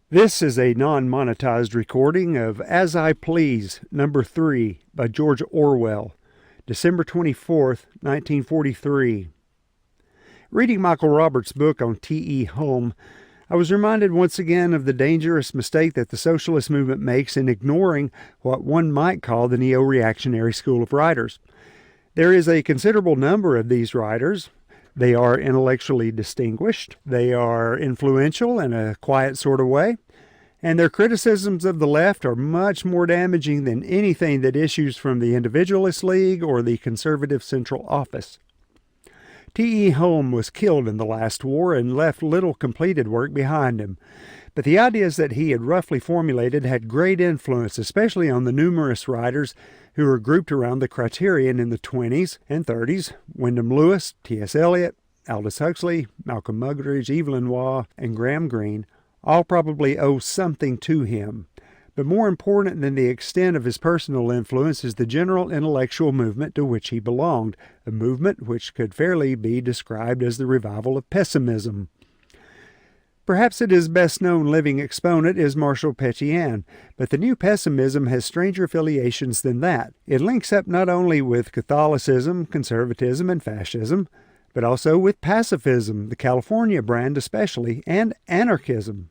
This is a non-monetized recording of As I Please, number 3, by George Orwell, December 24th, 1943. Reading Michael Roberts' book on T.E. Home, I was reminded once again of the dangerous mistake that the socialist movement makes in ignoring what one might call the neo-reactionary school of writers. There is a considerable number of these writers. They are intellectually distinguished, they are influential in a quiet sort of way, and their criticisms of the left are much more damaging than anything that issues from the Individualist League or the Conservative Central Office. T.E. Home was killed in the last war and left little completed work behind him, but the ideas that he had roughly formulated had great influence, especially on the numerous writers who were grouped around the Criterion in the 20s and 30s: Wyndham Lewis, T.S. Eliot, Aldous Huxley, Malcolm Muggeridge, Evelyn Waugh, and Graham Greene. All probably owe something to him. But more important than the extent of his personal influence is the general intellectual movement to which he belonged, a movement which could fairly be described as the revival of pessimism. Perhaps his best-known living exponent is Marshall Petian, but the new pessimism has stranger affiliations than that. It links up not only with Catholicism, conservatism, and fascism, but also with pacifism, the California brand especially, and anarchism.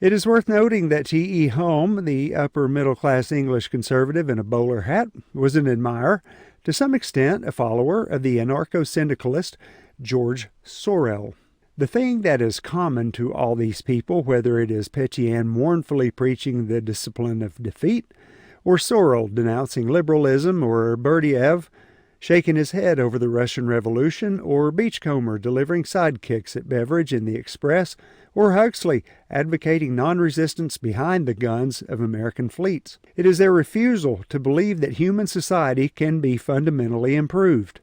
It is worth noting that T.E. Home, the upper-middle-class English conservative in a bowler hat, was an admirer, to some extent a follower of the anarcho-syndicalist George Orwell. The thing that is common to all these people, whether it is Petian mournfully preaching the discipline of defeat, or Sorel denouncing liberalism, or Berdyaev shaking his head over the Russian Revolution, or Beachcomber delivering sidekicks at Beveridge in the Express, or Huxley advocating non-resistance behind the guns of American fleets. It is their refusal to believe that human society can be fundamentally improved.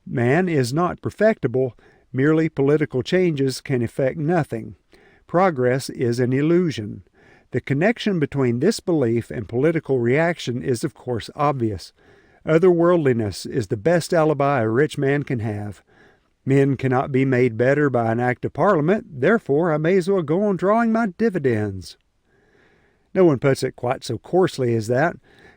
Man is not perfectible. Merely political changes can effect nothing. Progress is an illusion. The connection between this belief and political reaction is, of course, obvious. Otherworldliness is the best alibi a rich man can have. Men cannot be made better by an act of Parliament, therefore I may as well go on drawing my dividends. No one puts it quite so coarsely as that,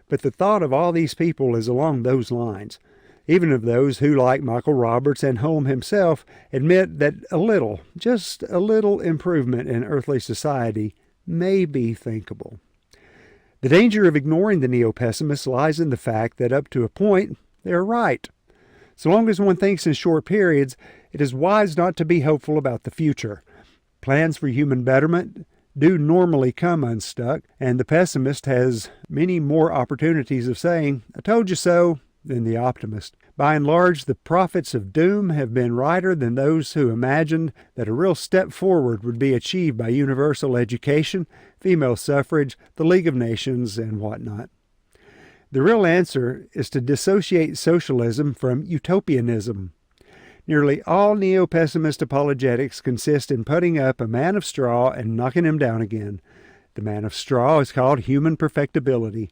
but the thought of all these people is along those lines, even of those who, like Michael Roberts and Home himself, admit that a little, just a little improvement in earthly society may be thinkable. The danger of ignoring the neo-pessimists lies in the fact that up to a point, they are right. So long as one thinks in short periods, it is wise not to be hopeful about the future. Plans for human betterment do normally come unstuck, and the pessimist has many more opportunities of saying, "I told you so," than the optimist. By and large, the prophets of doom have been righter than those who imagined that a real step forward would be achieved by universal education, female suffrage, the League of Nations, and whatnot. The real answer is to dissociate socialism from utopianism. Nearly all neo-pessimist apologetics consist in putting up a man of straw and knocking him down again. The man of straw is called human perfectibility.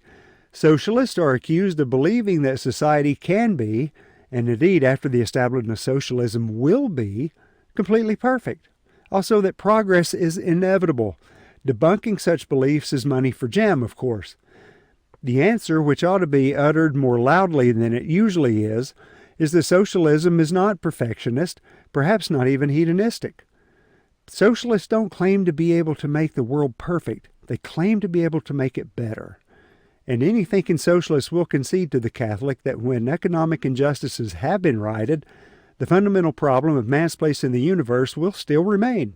Socialists are accused of believing that society can be, and indeed after the establishment of socialism will be, completely perfect. Also that progress is inevitable. Debunking such beliefs is money for jam, of course. The answer, which ought to be uttered more loudly than it usually is that socialism is not perfectionist, perhaps not even hedonistic. Socialists don't claim to be able to make the world perfect. They claim to be able to make it better. And any thinking socialist will concede to the Catholic that when economic injustices have been righted, the fundamental problem of man's place in the universe will still remain.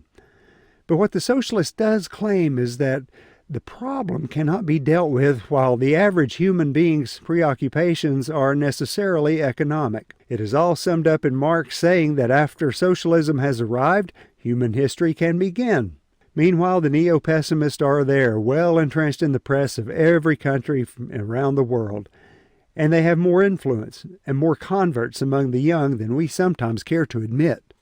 But what the socialist does claim is that the problem cannot be dealt with while the average human being's preoccupations are necessarily economic. It is all summed up in Marx saying that after socialism has arrived, human history can begin. Meanwhile, the neo-pessimists are there, well entrenched in the press of every country around the world, and they have more influence and more converts among the young than we sometimes care to admit.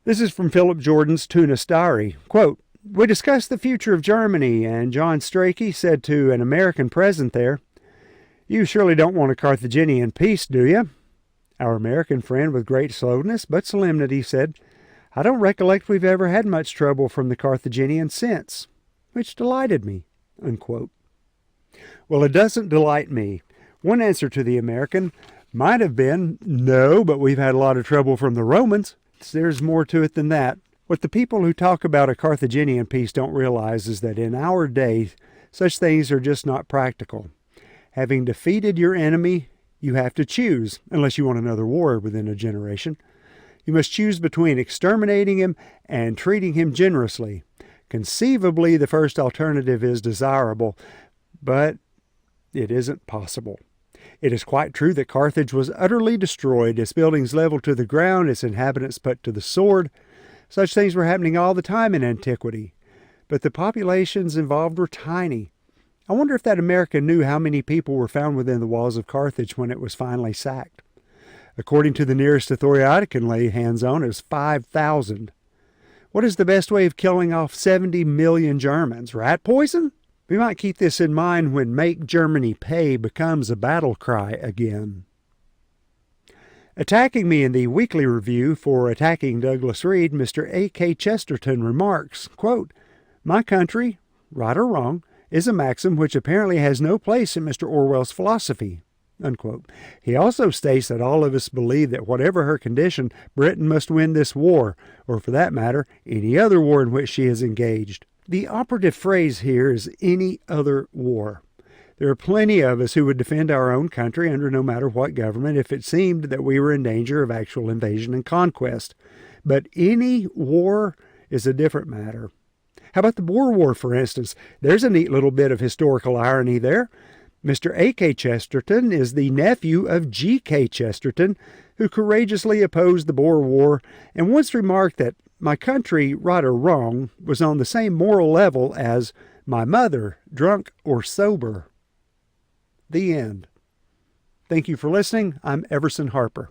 This is from Philip Jordan's Tunis Diary. Quote, "We discussed the future of Germany, and John Strachey said to an American present there, 'You surely don't want a Carthaginian peace, do you?' Our American friend, with great slowness but solemnity, said, I don't recollect we've ever had much trouble from the Carthaginians since, which delighted me." Unquote. Well, it doesn't delight me. One answer to the American might have been, "No, but we've had a lot of trouble from the Romans." There's more to it than that. What the people who talk about a Carthaginian peace don't realize is that in our day, such things are just not practical. Having defeated your enemy, you have to choose, unless you want another war within a generation. You must choose between exterminating him and treating him generously. Conceivably, the first alternative is desirable, but it isn't possible. It is quite true that Carthage was utterly destroyed, its buildings leveled to the ground, its inhabitants put to the sword. Such things were happening all the time in antiquity, but the populations involved were tiny. I wonder if that American knew how many people were found within the walls of Carthage when it was finally sacked. According to the nearest authority I can lay hands on, it was 5,000. What is the best way of killing off 70 million Germans? Rat poison? We might keep this in mind when "Make Germany Pay" becomes a battle cry again. Attacking me in the weekly review for attacking Douglas Reed, Mr. A.K. Chesterton remarks, quote, "My country, right or wrong, is a maxim which apparently has no place in Mr. Orwell's philosophy." Unquote. He also states that all of us believe that whatever her condition, Britain must win this war, or for that matter, any other war in which she is engaged. The operative phrase here is "any other war." There are plenty of us who would defend our own country under no matter what government if it seemed that we were in danger of actual invasion and conquest. But any war is a different matter. How about the Boer War, for instance? There's a neat little bit of historical irony there. Mr. A.K. Chesterton is the nephew of G.K. Chesterton, who courageously opposed the Boer War and once remarked that "my country, right or wrong, was on the same moral level as my mother, drunk or sober." The end. Thank you for listening. I'm Everson Harper.